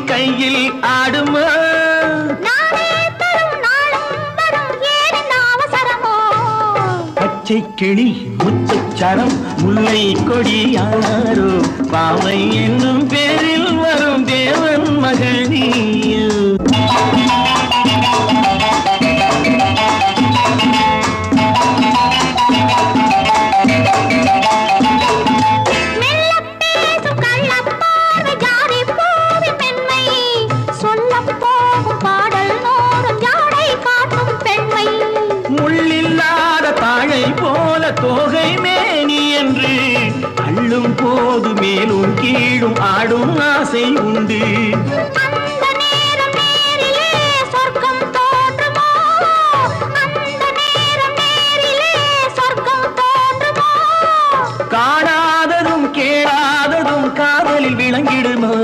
கையில் ஆடுமா பச்சை கிளி முத்துச்சரம் முல்லை கொடியாரோ பாவை என்னும் பேரில் வரும் தேவன் மகனியோ போல தோகை மேனி என்று அள்ளும் போது மேலும் கீழும் ஆடும் ஆசை உண்டு அந்த நேரம் நேரிலே சொர்க்கம் தோன்றுமோ அந்த நேரம் நேரிலே சொர்க்கம் தோன்றுமோ காணாததும் கேளாததும் காதலில் விளங்கிடுமோ